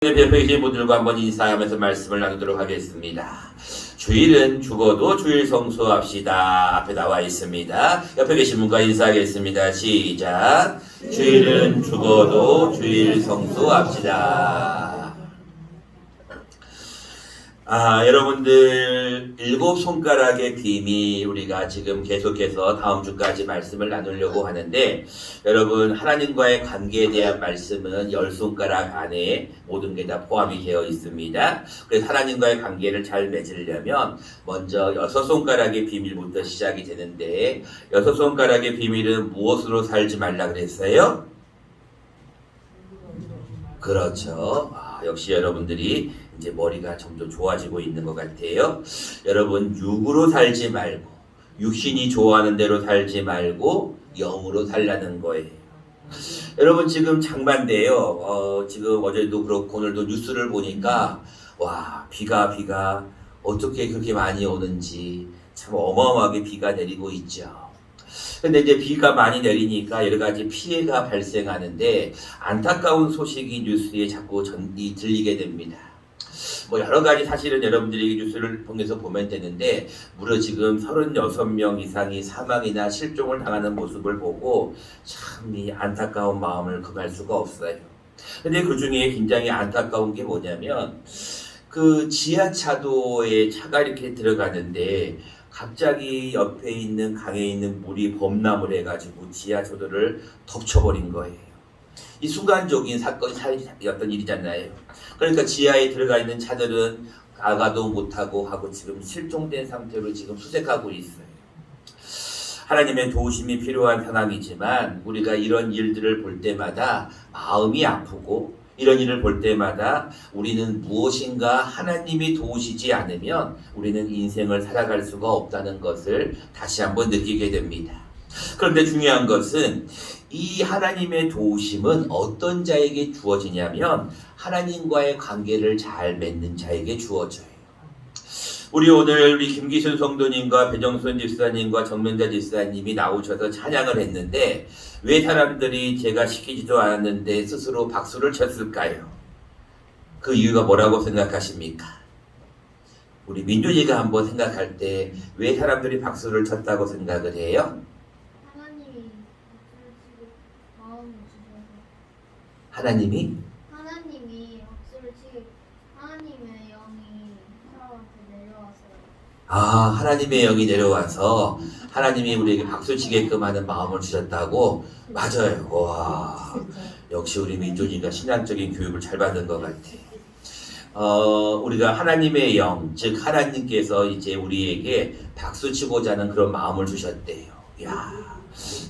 옆에 계신 분들과 한번 인사하면서 말씀을 나누도록 하겠습니다. 주일은 죽어도 주일 성수합시다. 앞에 나와 있습니다. 옆에 계신 분과 인사하겠습니다. 시작. 주일은 죽어도 주일 성수합시다. 여러분들 일곱 손가락의 비밀 우리가 지금 계속해서 다음 주까지 말씀을 나누려고 하는데, 여러분 하나님과의 관계에 대한 말씀은 열 손가락 안에 모든 게 다 포함이 되어 있습니다. 그래서 하나님과의 관계를 잘 맺으려면 먼저 여섯 손가락의 비밀부터 시작이 되는데, 여섯 손가락의 비밀은 무엇으로 살지 말라 그랬어요? 그렇죠. 역시 여러분들이 이제 머리가 점점 좋아지고 있는 것 같아요. 여러분 육으로 살지 말고, 육신이 좋아하는 대로 살지 말고 영으로 살라는 거예요. 여러분 지금 장마인데요. 지금 어제도 그렇고 오늘도 뉴스를 보니까 와, 비가 어떻게 그렇게 많이 오는지 참 어마어마하게 비가 내리고 있죠. 근데 이제 비가 많이 내리니까 여러 가지 피해가 발생하는데, 안타까운 소식이 뉴스에 자꾸 들리게 됩니다. 여러 가지 사실은 여러분들이 뉴스를 통해서 보면 되는데, 무려 지금 36명 이상이 사망이나 실종을 당하는 모습을 보고 참 이 안타까운 마음을 금할 수가 없어요. 근데 그 중에 굉장히 안타까운 게 뭐냐면, 그 지하차도에 차가 이렇게 들어가는데 갑자기 옆에 있는 강에 있는 물이 범람을 해가지고 지하차도를 덮쳐버린 거예요. 이 순간적인 사건이 어떤 일이잖아요. 그러니까 지하에 들어가 있는 차들은 나가도 못하고 하고 지금 실종된 상태로 지금 수색하고 있어요. 하나님의 도우심이 필요한 상황이지만, 우리가 이런 일들을 볼 때마다 마음이 아프고, 이런 일을 볼 때마다 우리는 무엇인가 하나님이 도우시지 않으면 우리는 인생을 살아갈 수가 없다는 것을 다시 한번 느끼게 됩니다. 그런데 중요한 것은 이 하나님의 도우심은 어떤 자에게 주어지냐면 하나님과의 관계를 잘 맺는 자에게 주어져요. 우리 오늘 우리 김기순 성도님과 배정순 집사님과 정명자 집사님이 나오셔서 찬양을 했는데, 왜 사람들이 제가 시키지도 않았는데 스스로 박수를 쳤을까요? 그 이유가 뭐라고 생각하십니까? 우리 민준이가 한번 생각할 때 왜 사람들이 박수를 쳤다고 생각을 해요? 하나님이 박수를 치고 마음을 주셔서. 하나님이 박수를 치고 하나님의 영이 사람한테 내려왔어요. 하나님의 영이 내려와서 하나님이 우리에게 박수 치게끔 하는 마음을 주셨다고? 맞아요. 와, 역시 우리 민준이가 신앙적인 교육을 잘 받은 것 같아. 우리가 하나님의 영, 즉 하나님께서 이제 우리에게 박수 치고자 하는 그런 마음을 주셨대요. 이야,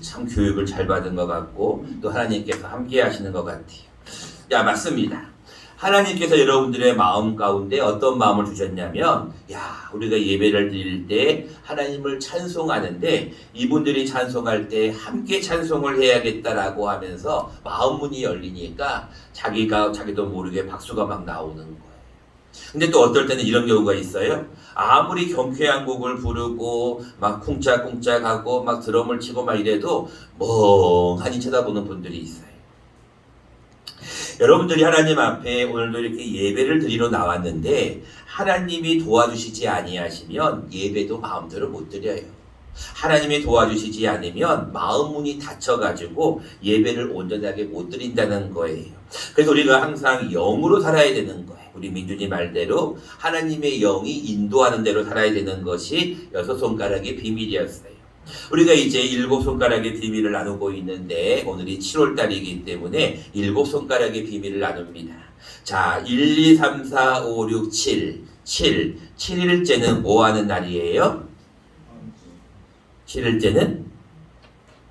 참 교육을 잘 받은 것 같고 또 하나님께서 함께 하시는 것 같아요. 맞습니다. 하나님께서 여러분들의 마음 가운데 어떤 마음을 주셨냐면, 우리가 예배를 드릴 때 하나님을 찬송하는데, 이분들이 찬송할 때 함께 찬송을 해야겠다라고 하면서 마음문이 열리니까 자기도 모르게 박수가 막 나오는 거예요. 근데 또 어떨 때는 이런 경우가 있어요. 아무리 경쾌한 곡을 부르고 막 쿵짝쿵짝하고 막 드럼을 치고 막 이래도 멍하니 쳐다보는 분들이 있어요. 여러분들이 하나님 앞에 오늘도 이렇게 예배를 드리러 나왔는데, 하나님이 도와주시지 아니하시면 예배도 마음대로 못 드려요. 하나님이 도와주시지 않으면 마음 문이 닫혀가지고 예배를 온전하게 못 드린다는 거예요. 그래서 우리가 항상 영으로 살아야 되는 거예요. 우리 민준이 말대로 하나님의 영이 인도하는 대로 살아야 되는 것이 여섯 손가락의 비밀이었어요. 우리가 이제 일곱 손가락의 비밀을 나누고 있는데, 오늘이 7월달이기 때문에 일곱 손가락의 비밀을 나눕니다. 자, 1, 2, 3, 4, 5, 6, 7. 7일째는 뭐 하는 날이에요? 7일째는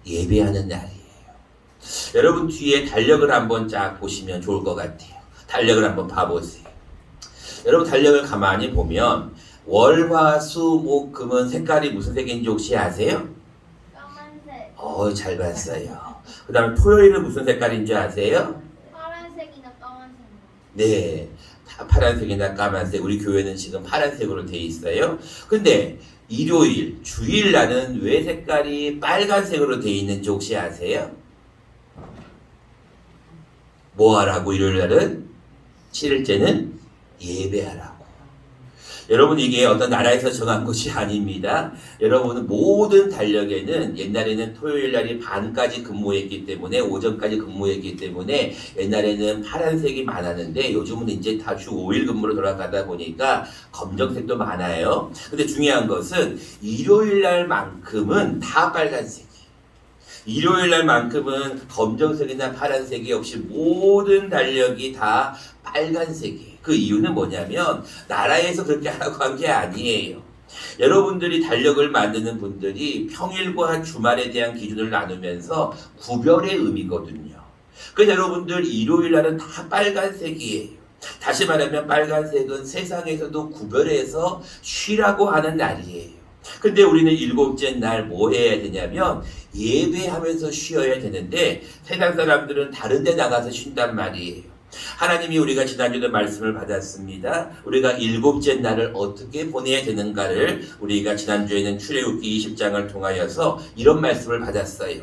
예배하는 날이에요. 여러분 뒤에 달력을 한번 쫙 보시면 좋을 것 같아요. 달력을 한번 봐보세요. 여러분 달력을 가만히 보면 월, 화, 수, 목, 금은 색깔이 무슨 색인지 혹시 아세요? 까만색. 잘 봤어요. 그 다음에 토요일은 무슨 색깔인지 아세요? 파란색이나 까만색. 네, 다 파란색이나 까만색. 우리 교회는 지금 파란색으로 돼 있어요. 근데 일요일, 주일날은 왜 색깔이 빨간색으로 돼 있는지 혹시 아세요? 뭐 하라고 일요일날은? 7일째는 예배하라고. 여러분 이게 어떤 나라에서 정한 것이 아닙니다. 여러분 모든 달력에는 옛날에는 토요일 날이 반까지 근무했기 때문에 오전까지 근무했기 때문에 옛날에는 파란색이 많았는데 요즘은 이제 다 주 5일 근무로 돌아가다 보니까 검정색도 많아요. 근데 중요한 것은 일요일 날만큼은 다 빨간색. 일요일 날만큼은 검정색이나 파란색이 없이 모든 달력이 다 빨간색이에요. 그 이유는 뭐냐면 나라에서 그렇게 하라고 한 게 아니에요. 여러분들이 달력을 만드는 분들이 평일과 주말에 대한 기준을 나누면서 구별의 의미거든요. 그래서 여러분들 일요일 날은 다 빨간색이에요. 다시 말하면 빨간색은 세상에서도 구별해서 쉬라고 하는 날이에요. 근데 우리는 일곱째 날 뭐 해야 되냐면 예배하면서 쉬어야 되는데 세상 사람들은 다른 데 나가서 쉰단 말이에요. 하나님이 우리가 지난주에 말씀을 받았습니다. 우리가 일곱째 날을 어떻게 보내야 되는가를 우리가 지난주에는 출애굽기 20장을 통하여서 이런 말씀을 받았어요.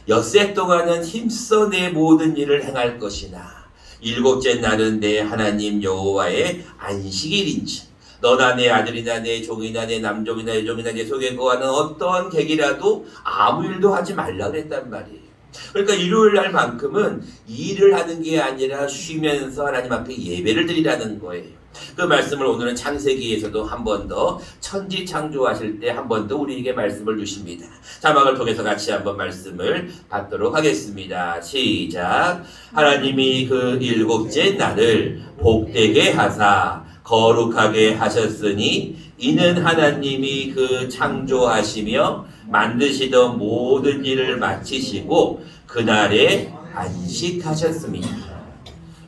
엿새 동안은 힘써 내 모든 일을 행할 것이나 일곱째 날은 내 하나님 여호와의 안식일인지 너나 내 아들이나 내 종이나 내 남종이나 여종이나 내 속에 거하는 어떠한 객이라도 아무 일도 하지 말라 그랬단 말이에요. 그러니까 일요일 날만큼은 일을 하는 게 아니라 쉬면서 하나님 앞에 예배를 드리라는 거예요. 그 말씀을 오늘은 창세기에서도 한 번 더 천지 창조하실 때 한 번 더 우리에게 말씀을 주십니다. 자막을 통해서 같이 한번 말씀을 받도록 하겠습니다. 시작. 하나님이 그 일곱째 날을 복되게 하사 거룩하게 하셨으니 이는 하나님이 그 창조하시며 만드시던 모든 일을 마치시고 그날에 안식하셨습니다.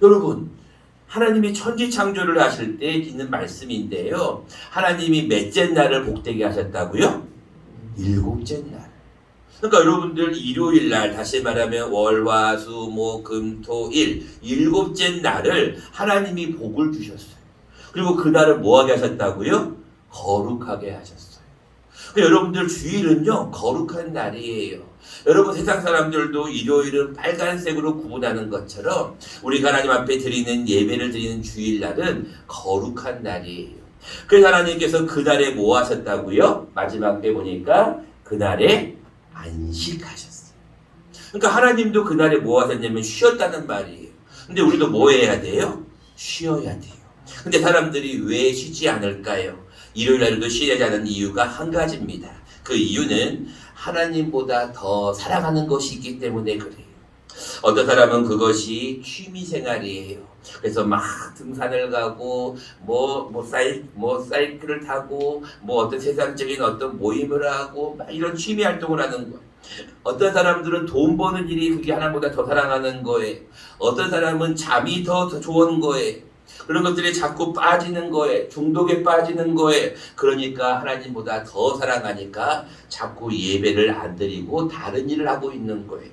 여러분 하나님이 천지 창조를 하실 때 있는 말씀인데요. 하나님이 몇째 날을 복되게 하셨다고요? 일곱째 날. 그러니까 여러분들 일요일 날 다시 말하면 월, 화, 수, 목, 금, 토, 일 일곱째 날을 하나님이 복을 주셨어요. 그리고 그날을 뭐하게 하셨다고요? 거룩하게 하셨어요. 여러분들 주일은요 거룩한 날이에요. 여러분 세상 사람들도 일요일은 빨간색으로 구분하는 것처럼 우리가 하나님 앞에 드리는 예배를 드리는 주일날은 거룩한 날이에요. 그래서 하나님께서 그날에 뭐 하셨다고요? 마지막 때 보니까 그날에 안식하셨어요. 그러니까 하나님도 그날에 뭐 하셨냐면 쉬었다는 말이에요. 근데 우리도 뭐 해야 돼요? 쉬어야 돼요. 근데 사람들이 왜 쉬지 않을까요? 일요일날도 쉬지 않는 이유가 한 가지입니다. 그 이유는 하나님보다 더 사랑하는 것이 있기 때문에 그래요. 어떤 사람은 그것이 취미생활이에요. 그래서 막 등산을 가고 사이클을 타고 어떤 세상적인 어떤 모임을 하고 막 이런 취미 활동을 하는 거예요. 어떤 사람들은 돈 버는 일이 그게 하나님보다 더 사랑하는 거예요. 어떤 사람은 잠이 더 좋은 거예요. 그런 것들이 자꾸 빠지는 거에 중독에 빠지는 거에 그러니까 하나님보다 더 사랑하니까 자꾸 예배를 안 드리고 다른 일을 하고 있는 거예요.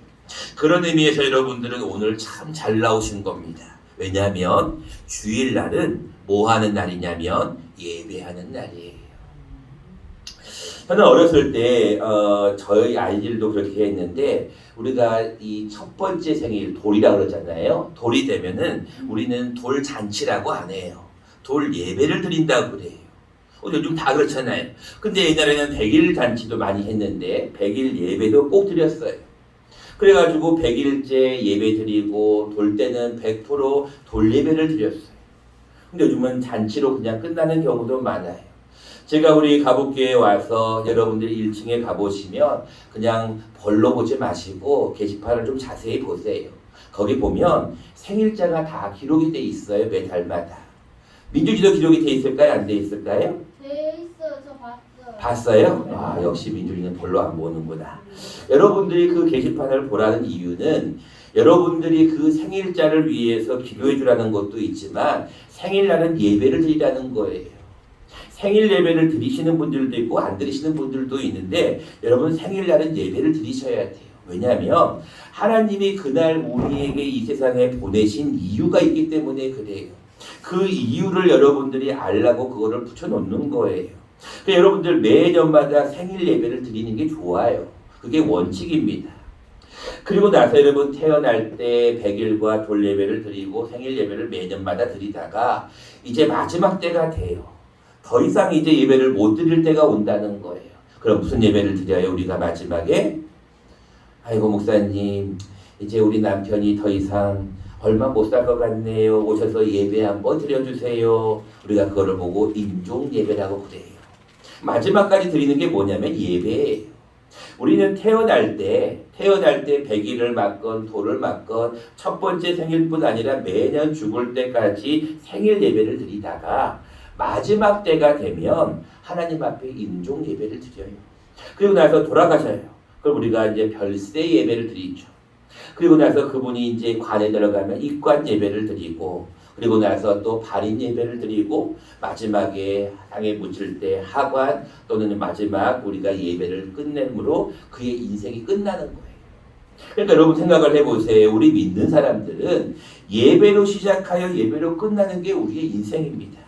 그런 의미에서 여러분들은 오늘 참 잘 나오신 겁니다. 왜냐하면 주일날은 뭐 하는 날이냐면 예배하는 날이에요. 저는 어렸을 때 저희 아이들도 그렇게 했는데 우리가 이 첫 번째 생일 돌이라고 그러잖아요. 돌이 되면은 우리는 돌 잔치라고 안 해요. 돌 예배를 드린다고 그래요. 요즘 다 그렇잖아요. 근데 옛날에는 100일 잔치도 많이 했는데 100일 예배도 꼭 드렸어요. 그래가지고 100일째 예배 드리고 돌 때는 100% 돌 예배를 드렸어요. 근데 요즘은 잔치로 그냥 끝나는 경우도 많아요. 제가 우리 가복교에 와서 여러분들이 1층에 가보시면 그냥 벌로 보지 마시고 게시판을 좀 자세히 보세요. 거기 보면 생일자가 다 기록이 돼 있어요. 매 달마다. 민주지도 기록이 돼 있을까요? 안 돼 있을까요? 돼 있어요. 저 봤어요. 봤어요? 역시 민주지는 별로 안 보는구나. 여러분들이 그 게시판을 보라는 이유는 여러분들이 그 생일자를 위해서 기도해 주라는 것도 있지만 생일날은 예배를 드리라는 거예요. 생일 예배를 드리시는 분들도 있고 안 드리시는 분들도 있는데 여러분 생일날은 예배를 드리셔야 돼요. 왜냐하면 하나님이 그날 우리에게 이 세상에 보내신 이유가 있기 때문에 그래요. 그 이유를 여러분들이 알라고 그거를 붙여놓는 거예요. 그러니까 여러분들 매년마다 생일 예배를 드리는 게 좋아요. 그게 원칙입니다. 그리고 나서 여러분 태어날 때 100일과 돌 예배를 드리고 생일 예배를 매년마다 드리다가 이제 마지막 때가 돼요. 더 이상 이제 예배를 못 드릴 때가 온다는 거예요. 그럼 무슨 예배를 드려요? 우리가 마지막에 아이고 목사님 이제 우리 남편이 더 이상 얼마 못 살 것 같네요. 오셔서 예배 한번 드려주세요. 우리가 그거를 보고 임종 예배라고 그래요. 마지막까지 드리는 게 뭐냐면 예배예요. 우리는 태어날 때 100일을 맞건 돌을 맞건 첫 번째 생일뿐 아니라 매년 죽을 때까지 생일 예배를 드리다가 마지막 때가 되면 하나님 앞에 임종 예배를 드려요. 그리고 나서 돌아가셔요. 그럼 우리가 이제 별세 예배를 드리죠. 그리고 나서 그분이 이제 관에 들어가면 입관 예배를 드리고 그리고 나서 또 발인 예배를 드리고 마지막에 상에 묻힐 때 하관 또는 마지막 우리가 예배를 끝내므로 그의 인생이 끝나는 거예요. 그러니까 여러분 생각을 해보세요. 우리 믿는 사람들은 예배로 시작하여 예배로 끝나는 게 우리의 인생입니다.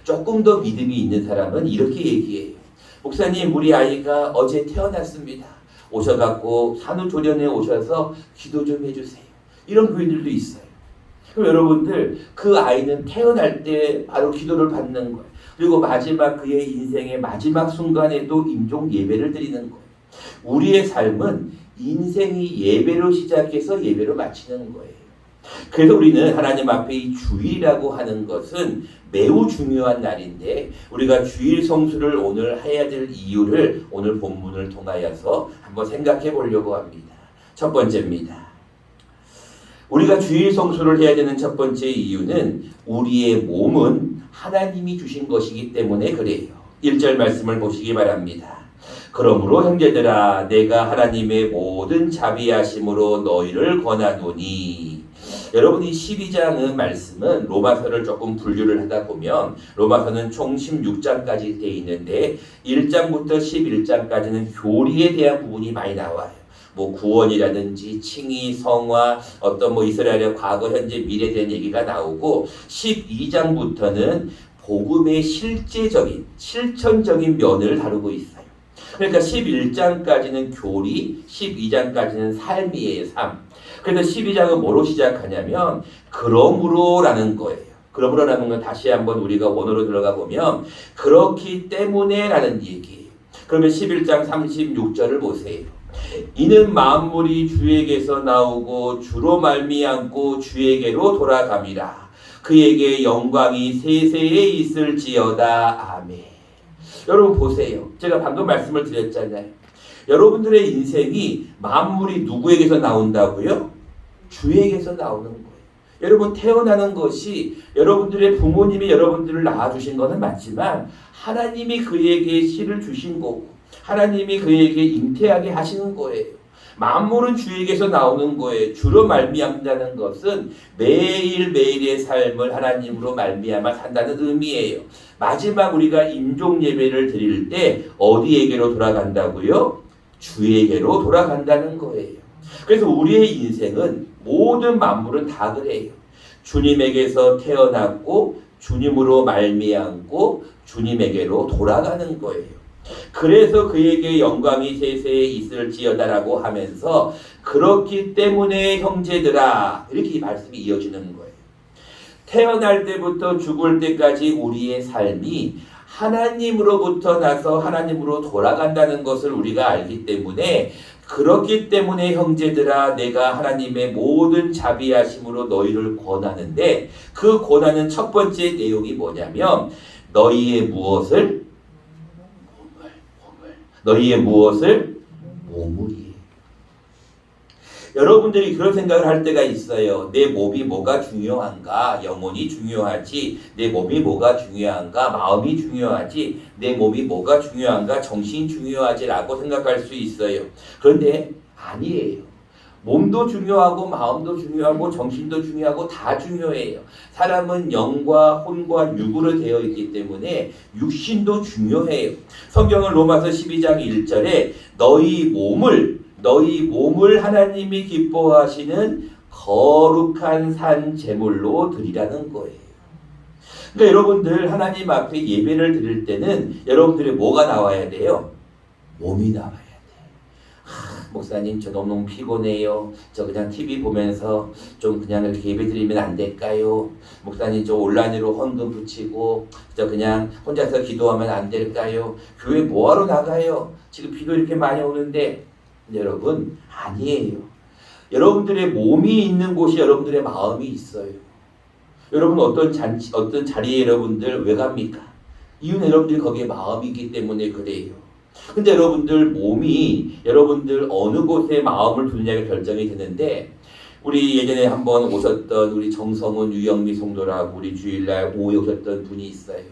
조금 더 믿음이 있는 사람은 이렇게 얘기해요. 목사님 우리 아이가 어제 태어났습니다. 오셔갖고 산후조리원에 오셔서 기도 좀 해주세요. 이런 교인들도 있어요. 그럼 여러분들 그 아이는 태어날 때 바로 기도를 받는 거예요. 그리고 마지막 그의 인생의 마지막 순간에도 임종 예배를 드리는 거예요. 우리의 삶은 인생이 예배로 시작해서 예배로 마치는 거예요. 그래서 우리는 하나님 앞에 이 주일이라고 하는 것은 매우 중요한 날인데 우리가 주일 성수를 오늘 해야 될 이유를 오늘 본문을 통하여서 한번 생각해 보려고 합니다. 첫 번째입니다. 우리가 주일 성수를 해야 되는 첫 번째 이유는 우리의 몸은 하나님이 주신 것이기 때문에 그래요. 1절 말씀을 보시기 바랍니다. 그러므로 형제들아 내가 하나님의 모든 자비하심으로 너희를 권하노니. 여러분 이 12장의 말씀은 로마서를 조금 분류를 하다 보면 로마서는 총 16장까지 되어 있는데 1장부터 11장까지는 교리에 대한 부분이 많이 나와요. 뭐 구원이라든지 칭의, 성화, 어떤 뭐 이스라엘의 과거, 현재, 미래에 대한 얘기가 나오고 12장부터는 복음의 실제적인, 실천적인 면을 다루고 있어요. 그러니까 11장까지는 교리, 12장까지는 삶이에요, 삶. 그래서 12장은 뭐로 시작하냐면 그러므로라는 거예요. 그러므로라는 건 다시 한번 우리가 원어로 들어가 보면 그렇기 때문에라는 얘기예요. 그러면 11장 36절을 보세요. 이는 만물이 주에게서 나오고 주로 말미암고 주에게로 돌아감이라. 그에게 영광이 세세에 있을지어다. 아멘. 여러분 보세요. 제가 방금 말씀을 드렸잖아요. 여러분들의 인생이 만물이 누구에게서 나온다고요? 주에게서 나오는 거예요. 여러분 태어나는 것이 여러분들의 부모님이 여러분들을 낳아주신 것은 맞지만 하나님이 그에게 씨를 주신 거고 하나님이 그에게 잉태하게 하시는 거예요. 만물은 주에게서 나오는 거예요. 주로 말미암다는 것은 매일매일의 삶을 하나님으로 말미암아 산다는 의미예요. 마지막 우리가 임종 예배를 드릴 때 어디에게로 돌아간다고요? 주에게로 돌아간다는 거예요. 그래서 우리의 인생은 모든 만물은 다 그래요. 주님에게서 태어났고 주님으로 말미암고 주님에게로 돌아가는 거예요. 그래서 그에게 영광이 세세에 있을지어다라고 하면서 그렇기 때문에 형제들아 이렇게 이 말씀이 이어지는 거예요. 태어날 때부터 죽을 때까지 우리의 삶이 하나님으로부터 나서 하나님으로 돌아간다는 것을 우리가 알기 때문에 그렇기 때문에 형제들아 내가 하나님의 모든 자비하심으로 너희를 권하는데 그 권하는 첫 번째 내용이 뭐냐면 너희의 무엇을? 너희의 무엇을? 몸을이에요. 여러분들이 그런 생각을 할 때가 있어요. 내 몸이 뭐가 중요한가? 영혼이 중요하지. 내 몸이 뭐가 중요한가? 마음이 중요하지. 내 몸이 뭐가 중요한가? 정신이 중요하지 라고 생각할 수 있어요. 그런데 아니에요. 몸도 중요하고 마음도 중요하고 정신도 중요하고 다 중요해요. 사람은 영과 혼과 육으로 되어 있기 때문에 육신도 중요해요. 성경은 로마서 12장 1절에 너희 몸을 하나님이 기뻐하시는 거룩한 산 제물로 드리라는 거예요. 그러니까 여러분들 하나님 앞에 예배를 드릴 때는 여러분들의 뭐가 나와야 돼요? 몸이 나와야 돼요. 목사님 저 너무 피곤해요. 저 그냥 TV 보면서 좀 그냥 이렇게 예배 드리면 안 될까요? 목사님 저 온라인으로 헌금 붙이고 저 그냥 혼자서 기도하면 안 될까요? 교회 뭐하러 나가요? 지금 비도 이렇게 많이 오는데. 여러분 아니에요. 여러분들의 몸이 있는 곳이 여러분들의 마음이 있어요. 여러분 어떤 자리에 여러분들 왜 갑니까? 이유는 여러분들이 거기에 마음이기 때문에 그래요. 근데 여러분들 몸이 여러분들 어느 곳에 마음을 두느냐가 결정이 되는데, 우리 예전에 한번 오셨던 우리 정성훈 유영미 성도라고 우리 주일날 오후에 오셨던 분이 있어요.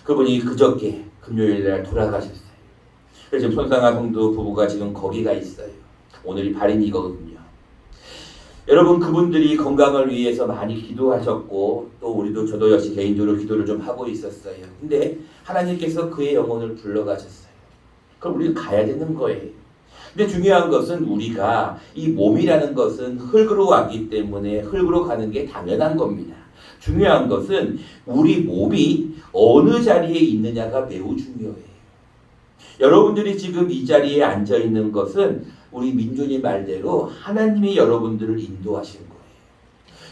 그분이 그저께 금요일날 돌아가셨어요. 그래서 지금 손상한 성도 부부가 지금 거기가 있어요. 오늘이 발인이거든요. 여러분 그분들이 건강을 위해서 많이 기도하셨고 또 우리도 저도 역시 개인적으로 기도를 좀 하고 있었어요. 근데 하나님께서 그의 영혼을 불러가셨어요. 그럼 우리는 가야 되는 거예요. 근데 중요한 것은 우리가 이 몸이라는 것은 흙으로 왔기 때문에 흙으로 가는 게 당연한 겁니다. 중요한 것은 우리 몸이 어느 자리에 있느냐가 매우 중요해요. 여러분들이 지금 이 자리에 앉아 있는 것은 우리 민준이 말대로 하나님이 여러분들을 인도하신 거예요.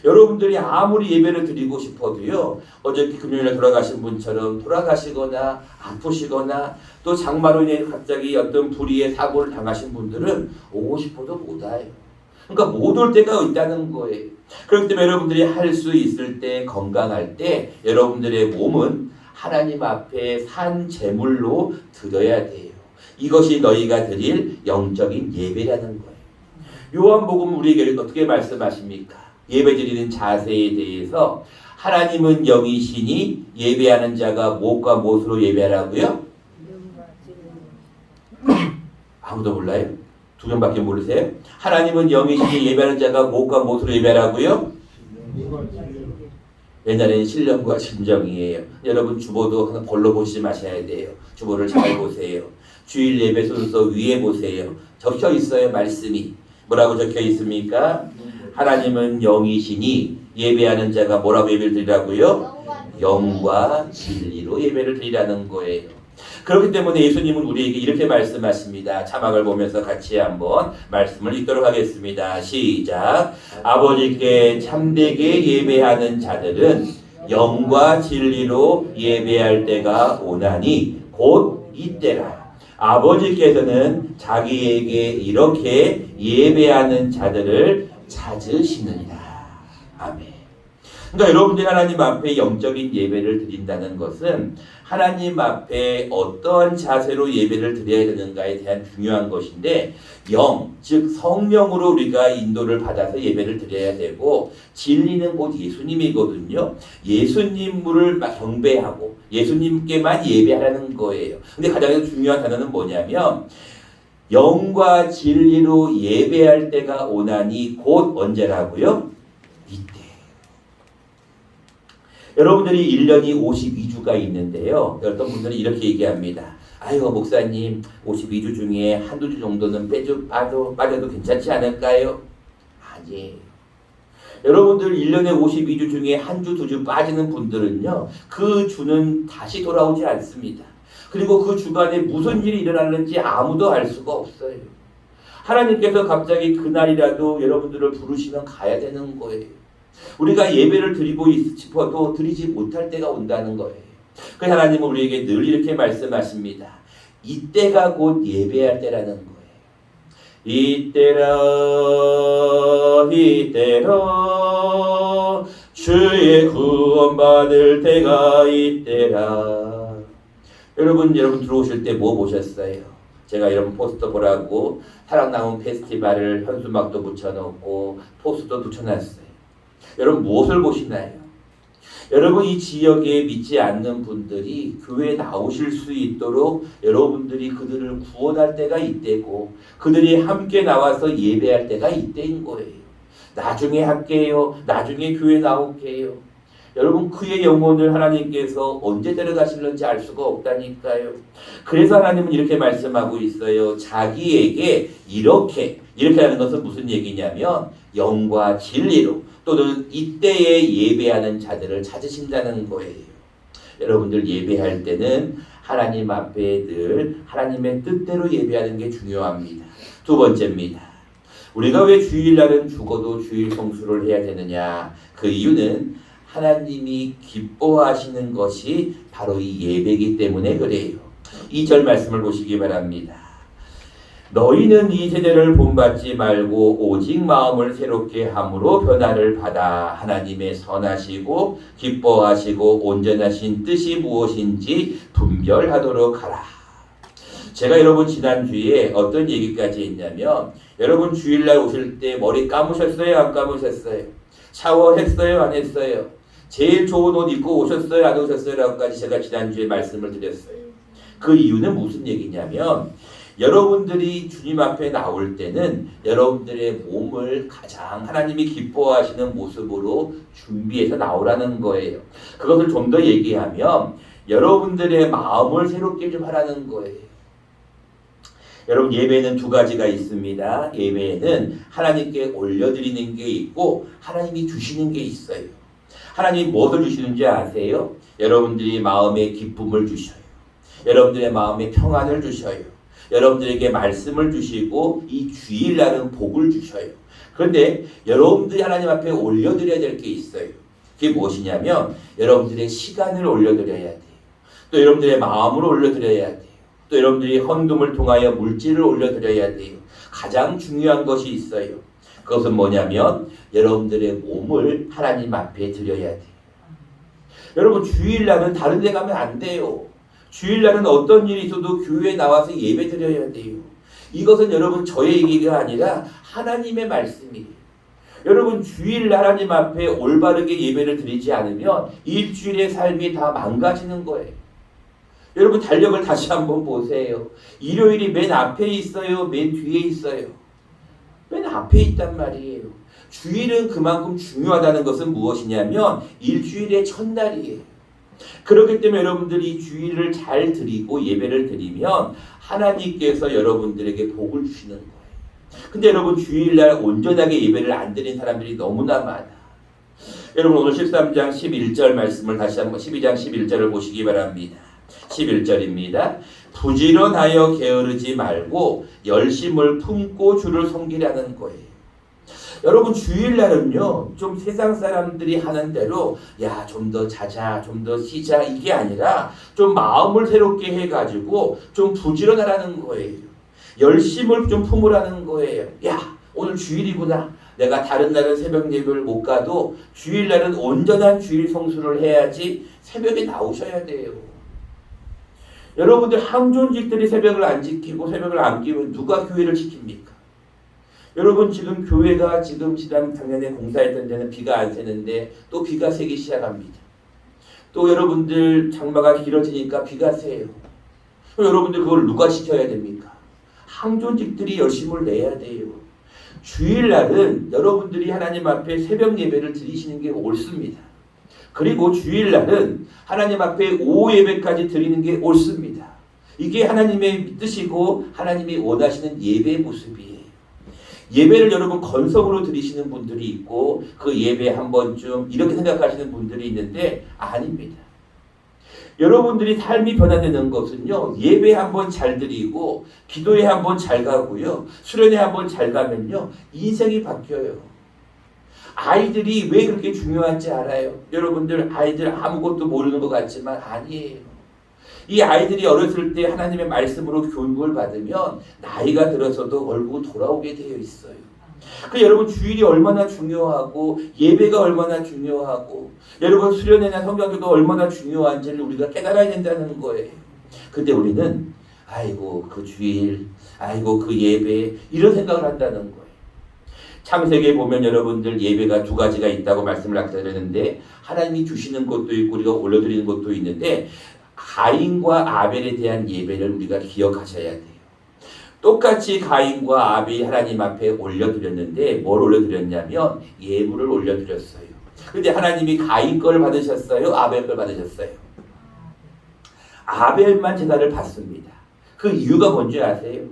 여러분들이 아무리 예배를 드리고 싶어도요, 어저께 금요일에 돌아가신 분처럼 돌아가시거나 아프시거나 또 장마로 인해 갑자기 어떤 불의의 사고를 당하신 분들은 오고 싶어도 못 와요. 그러니까 못 올 때가 있다는 거예요. 그렇기 때문에 여러분들이 할 수 있을 때, 건강할 때 여러분들의 몸은 하나님 앞에 산 제물로 드려야 돼요. 이것이 너희가 드릴 영적인 예배라는 거예요. 요한복음 우리에게 어떻게 말씀하십니까? 예배 드리는 자세에 대해서 하나님은 영이시니 예배하는 자가 무엇과 무엇으로 예배하라고요? 아무도 몰라요? 두 명밖에 모르세요? 하나님은 영이시니 예배하는 자가 무엇과 무엇으로 예배하라고요? 옛날에는 신령과 진정이에요. 여러분 주보도 하나 벌러 보시지 마셔야 돼요. 주보를 잘 보세요. 주일 예배 순서 위에 보세요. 적혀 있어요. 말씀이. 뭐라고 적혀 있습니까? 하나님은 영이시니 예배하는 자가 뭐라고 예배를 드리라고요? 영과 진리로 예배를 드리라는 거예요. 그렇기 때문에 예수님은 우리에게 이렇게 말씀하십니다. 자막을 보면서 같이 한번 말씀을 읽도록 하겠습니다. 시작. 아버지께 참되게 예배하는 자들은 영과 진리로 예배할 때가 오나니 곧 이때라. 아버지께서는 자기에게 이렇게 예배하는 자들을 찾으시느니라. 아멘. 그러니까 여러분들이 하나님 앞에 영적인 예배를 드린다는 것은 하나님 앞에 어떠한 자세로 예배를 드려야 되는가에 대한 중요한 것인데, 영, 즉 성령으로 우리가 인도를 받아서 예배를 드려야 되고, 진리는 곧 예수님이거든요. 예수님을 경배하고 예수님께만 예배하라는 거예요. 근데 가장 중요한 단어는 뭐냐면 영과 진리로 예배할 때가 오나니 곧 언제라고요? 이때. 여러분들이 1년이 52주가 있는데요. 어떤 분들은 이렇게 얘기합니다. 아유 목사님 52주 중에 한두 주 정도는 빠져도 괜찮지 않을까요? 아니에요. 여러분들 1년에 52주 중에 한 주, 두 주 빠지는 분들은요. 그 주는 다시 돌아오지 않습니다. 그리고 그 주간에 무슨 일이 일어나는지 아무도 알 수가 없어요. 하나님께서 갑자기 그날이라도 여러분들을 부르시면 가야 되는 거예요. 우리가 예배를 드리고 싶어도 드리지 못할 때가 온다는 거예요. 그래서 하나님은 우리에게 늘 이렇게 말씀하십니다. 이때가 곧 예배할 때라는 거예요. 이때라 주의 구원받을 때가 이때라. 여러분 들어오실 때 뭐 보셨어요? 제가 여러분 포스터 보라고 사랑나무 페스티벌을 현수막도 붙여놓고 포스터 붙여놨어요. 여러분 무엇을 보시나요? 여러분 이 지역에 믿지 않는 분들이 교회에 나오실 수 있도록 여러분들이 그들을 구원할 때가 이때고, 그들이 함께 나와서 예배할 때가 이때인 거예요. 나중에 할게요. 나중에 교회 나올게요. 여러분 그의 영혼을 하나님께서 언제 데려가실는지 알 수가 없다니까요. 그래서 하나님은 이렇게 말씀하고 있어요. 자기에게 이렇게 하는 것은 무슨 얘기냐면 영과 진리로 또는 이때에 예배하는 자들을 찾으신다는 거예요. 여러분들 예배할 때는 하나님 앞에 늘 하나님의 뜻대로 예배하는 게 중요합니다. 두 번째입니다. 우리가 왜 주일날은 죽어도 주일 성수를 해야 되느냐? 그 이유는 하나님이 기뻐하시는 것이 바로 이 예배이기 때문에 그래요. 2절 말씀을 보시기 바랍니다. 너희는 이 세대를 본받지 말고 오직 마음을 새롭게 함으로 변화를 받아 하나님의 선하시고 기뻐하시고 온전하신 뜻이 무엇인지 분별하도록 하라. 제가 여러분 지난주에 어떤 얘기까지 했냐면 여러분 주일날 오실 때 머리 감으셨어요? 안 감으셨어요? 샤워했어요? 안 했어요? 제일 좋은 옷 입고 오셨어요? 안 오셨어요? 라고까지 제가 지난주에 말씀을 드렸어요. 그 이유는 무슨 얘기냐면 여러분들이 주님 앞에 나올 때는 여러분들의 몸을 가장 하나님이 기뻐하시는 모습으로 준비해서 나오라는 거예요. 그것을 좀 더 얘기하면 여러분들의 마음을 새롭게 좀 하라는 거예요. 여러분 예배에는 두 가지가 있습니다. 예배에는 하나님께 올려드리는 게 있고 하나님이 주시는 게 있어요. 하나님이 무엇을 주시는지 아세요? 여러분들이 마음에 기쁨을 주셔요. 여러분들의 마음에 평안을 주셔요. 여러분들에게 말씀을 주시고 이 주일날은 복을 주셔요. 그런데 여러분들이 하나님 앞에 올려드려야 될 게 있어요. 그게 무엇이냐면 여러분들의 시간을 올려드려야 돼요. 또 여러분들의 마음을 올려드려야 돼요. 또 여러분들이 헌금을 통하여 물질을 올려드려야 돼요. 가장 중요한 것이 있어요. 그것은 뭐냐면 여러분들의 몸을 하나님 앞에 드려야 돼요. 여러분 주일날은 다른 데 가면 안 돼요. 주일날은 어떤 일이 있어도 교회에 나와서 예배 드려야 돼요. 이것은 여러분 저의 얘기가 아니라 하나님의 말씀이에요. 여러분 주일날 하나님 앞에 올바르게 예배를 드리지 않으면 일주일의 삶이 다 망가지는 거예요. 여러분 달력을 다시 한번 보세요. 일요일이 맨 앞에 있어요? 맨 뒤에 있어요? 맨 앞에 있단 말이에요. 주일은 그만큼 중요하다는 것은 무엇이냐면 일주일의 첫날이에요. 그렇기 때문에 여러분들이 주일을 잘 드리고 예배를 드리면 하나님께서 여러분들에게 복을 주시는 거예요. 근데 여러분 주일날 온전하게 예배를 안 드린 사람들이 너무나 많아. 여러분 오늘 13장 11절 말씀을 다시 한번 12장 11절을 보시기 바랍니다. 11절입니다. 부지런하여 게으르지 말고 열심을 품고 주를 섬기라는 거예요. 여러분 주일날은요 좀 세상 사람들이 하는 대로 야 좀 더 자자 좀 더 쉬자 이게 아니라 좀 마음을 새롭게 해가지고 좀 부지런하라는 거예요. 열심을 좀 품으라는 거예요. 야 오늘 주일이구나. 내가 다른 날은 새벽 예배를 못 가도 주일날은 온전한 주일 성수를 해야지 새벽에 나오셔야 돼요. 여러분들 항존직들이 새벽을 안 지키고 새벽을 안 끼면 누가 교회를 지킵니까? 여러분 지금 교회가 지금 지난 작년에 공사했던 데는 비가 안 새는데 또 비가 새기 시작합니다. 또 여러분들 장마가 길어지니까 비가 새요. 그럼 여러분들 그걸 누가 지켜야 됩니까? 항존직들이 열심을 내야 돼요. 주일날은 여러분들이 하나님 앞에 새벽 예배를 드리시는 게 옳습니다. 그리고 주일날은 하나님 앞에 오후 예배까지 드리는 게 옳습니다. 이게 하나님의 뜻이고 하나님이 원하시는 예배의 모습이에요. 예배를 여러분 건성으로 드리시는 분들이 있고 그 예배 한 번쯤 이렇게 생각하시는 분들이 있는데 아닙니다. 여러분들이 삶이 변화되는 것은요 예배 한 번 잘 드리고 기도에 한 번 잘 가고요 수련회 한 번 잘 가면요 인생이 바뀌어요. 아이들이 왜 그렇게 중요한지 알아요? 여러분들 아이들 아무것도 모르는 것 같지만 아니에요. 이 아이들이 어렸을 때 하나님의 말씀으로 교육을 받으면 나이가 들어서도 얼굴 돌아오게 되어 있어요. 그 여러분 주일이 얼마나 중요하고 예배가 얼마나 중요하고 여러분 수련회나 성경교가 얼마나 중요한지를 우리가 깨달아야 된다는 거예요. 근데 우리는 아이고 그 주일 아이고 그 예배 이런 생각을 한다는 거예요. 창세기에 보면 여러분들 예배가 두 가지가 있다고 말씀을 아까 드렸는데 하나님이 주시는 것도 있고 우리가 올려드리는 것도 있는데 가인과 아벨에 대한 예배를 우리가 기억하셔야 돼요. 똑같이 가인과 아벨이 하나님 앞에 올려드렸는데 뭘 올려드렸냐면 예물을 올려드렸어요. 근데 하나님이 가인 걸 받으셨어요? 아벨 걸 받으셨어요? 아벨만 제사를 받습니다. 그 이유가 뭔지 아세요?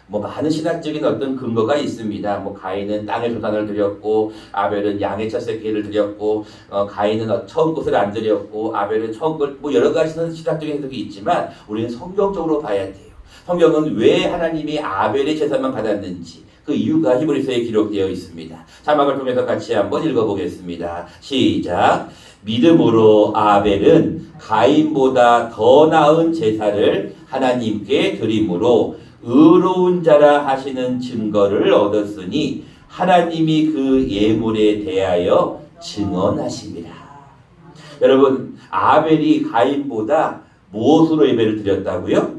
뭐 많은 신학적인 어떤 근거가 있습니다. 뭐 가인은 땅의 조산을 드렸고 아벨은 양의 첫 새끼를 드렸고 가인은 처음 것을 안 드렸고 아벨은 처음 것, 뭐 여러 가지 신학적인 해석이 있지만 우리는 성경적으로 봐야 돼요. 성경은 왜 하나님이 아벨의 제사만 받았는지 그 이유가 히브리서에 기록되어 있습니다. 자막을 통해서 같이 한번 읽어보겠습니다. 시작. 믿음으로 아벨은 가인보다 더 나은 제사를 하나님께 드림으로 의로운 자라 하시는 증거를 얻었으니 하나님이 그 예물에 대하여 증언하심이라. 여러분, 아벨이 가인보다 무엇으로 예배를 드렸다고요?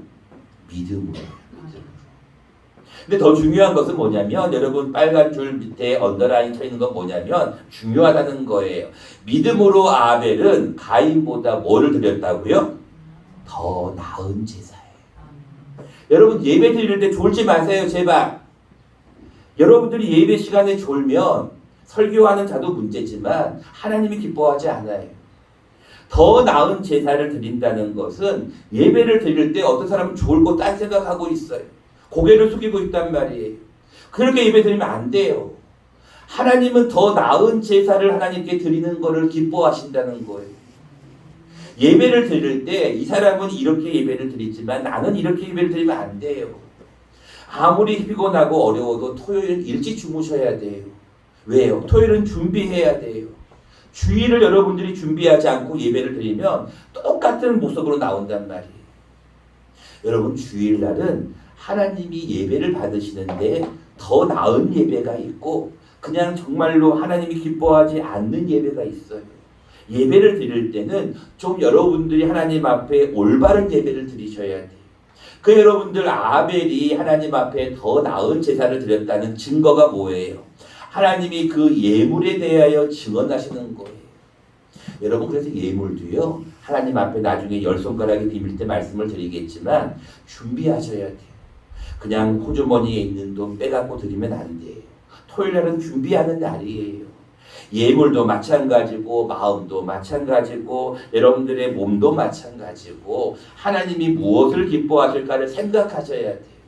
믿음으로. 근데 더 중요한 것은 뭐냐면 여러분 빨간 줄 밑에 언더라인 쳐 있는 건 뭐냐면 중요하다는 거예요. 믿음으로 아벨은 가인보다 뭐를 드렸다고요? 더 나은 제사예요. 여러분 예배 드릴 때 졸지 마세요 제발. 여러분들이 예배 시간에 졸면 설교하는 자도 문제지만 하나님이 기뻐하지 않아요. 더 나은 제사를 드린다는 것은 예배를 드릴 때 어떤 사람은 졸고 딴 생각하고 있어요. 고개를 숙이고 있단 말이에요. 그렇게 예배 드리면 안 돼요. 하나님은 더 나은 제사를 하나님께 드리는 것을 기뻐하신다는 거예요. 예배를 드릴 때 이 사람은 이렇게 예배를 드리지만 나는 이렇게 예배를 드리면 안 돼요. 아무리 피곤하고 어려워도 토요일은 일찍 주무셔야 돼요. 왜요? 토요일은 준비해야 돼요. 주일을 여러분들이 준비하지 않고 예배를 드리면 똑같은 모습으로 나온단 말이에요. 여러분 주일날은 하나님이 예배를 받으시는데 더 나은 예배가 있고 그냥 정말로 하나님이 기뻐하지 않는 예배가 있어요. 예배를 드릴 때는 좀 여러분들이 하나님 앞에 올바른 예배를 드리셔야 돼요. 그 여러분들 아벨이 하나님 앞에 더 나은 제사를 드렸다는 증거가 뭐예요? 하나님이 그 예물에 대하여 증언하시는 거예요. 여러분 그래서 예물도요 하나님 앞에 나중에 열 손가락에 비밀 때 말씀을 드리겠지만 준비하셔야 돼요. 그냥 호주머니에 있는 돈 빼갖고 드리면 안 돼요. 토요일날은 준비하는 날이에요. 예물도 마찬가지고 마음도 마찬가지고 여러분들의 몸도 마찬가지고 하나님이 무엇을 기뻐하실까를 생각하셔야 돼요.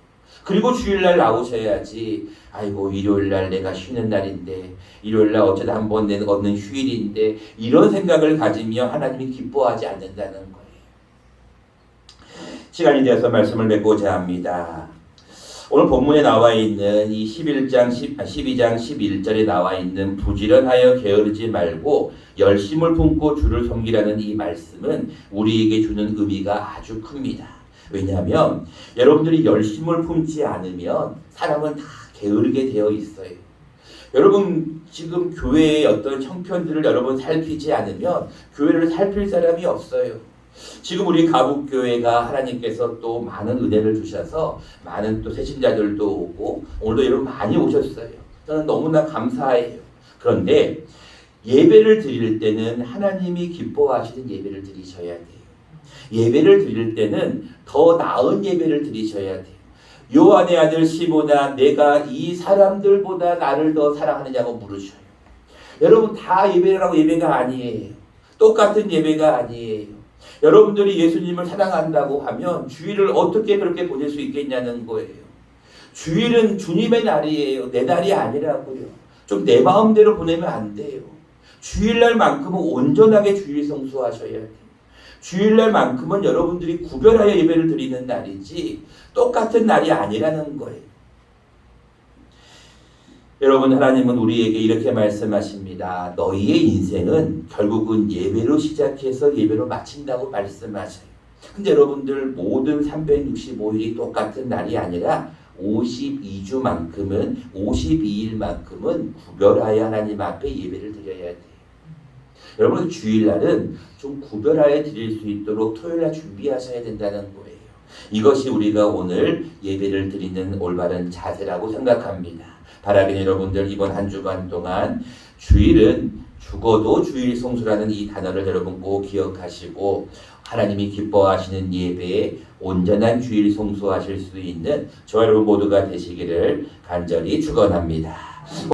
그리고 주일날 나오셔야지 아이고 일요일날 내가 쉬는 날인데 일요일날 어쩌다 한번 얻는 휴일인데 이런 생각을 가지며 하나님이 기뻐하지 않는다는 거예요. 시간이 되어서 말씀을 맺고자 합니다. 오늘 본문에 나와 있는 이 12장 11절에 나와 있는 부지런하여 게으르지 말고 열심을 품고 주를 섬기라는 이 말씀은 우리에게 주는 의미가 아주 큽니다. 왜냐하면 여러분들이 열심을 품지 않으면 사람은 다 게으르게 되어 있어요. 여러분 지금 교회의 어떤 형편들을 여러분 살피지 않으면 교회를 살필 사람이 없어요. 지금 우리 가북교회가 하나님께서 또 많은 은혜를 주셔서 많은 또 새신자들도 오고 오늘도 여러분 많이 오셨어요. 저는 너무나 감사해요. 그런데 예배를 드릴 때는 하나님이 기뻐하시는 예배를 드리셔야 돼요. 예배를 드릴 때는 더 나은 예배를 드리셔야 돼요. 요한의 아들 시몬아 내가 이 사람들보다 나를 더 사랑하느냐고 물으셔요. 여러분 다 예배라고 예배가 아니에요. 똑같은 예배가 아니에요. 여러분들이 예수님을 사랑한다고 하면 주일을 어떻게 그렇게 보낼 수 있겠냐는 거예요. 주일은 주님의 날이에요. 내 날이 아니라고요. 좀 내 마음대로 보내면 안 돼요. 주일날만큼은 온전하게 주일 성수하셔야 돼요. 주일날만큼은 여러분들이 구별하여 예배를 드리는 날이지 똑같은 날이 아니라는 거예요. 여러분 하나님은 우리에게 이렇게 말씀하십니다. 너희의 인생은 결국은 예배로 시작해서 예배로 마친다고 말씀하셔요. 근데 여러분들 모든 365일이 똑같은 날이 아니라 52주만큼은 52일만큼은 구별하여 하나님 앞에 예배를 드려야 돼요. 여러분 주일날은 좀 구별하여 드릴 수 있도록 토요일날 준비하셔야 된다는 거예요. 이것이 우리가 오늘 예배를 드리는 올바른 자세라고 생각합니다. 바라기는 여러분들 이번 한 주간 동안 주일은 죽어도 주일 성수라는 이 단어를 여러분 꼭 기억하시고 하나님이 기뻐하시는 예배에 온전한 주일 성수하실 수 있는 저와 여러분 모두가 되시기를 간절히 축원합니다.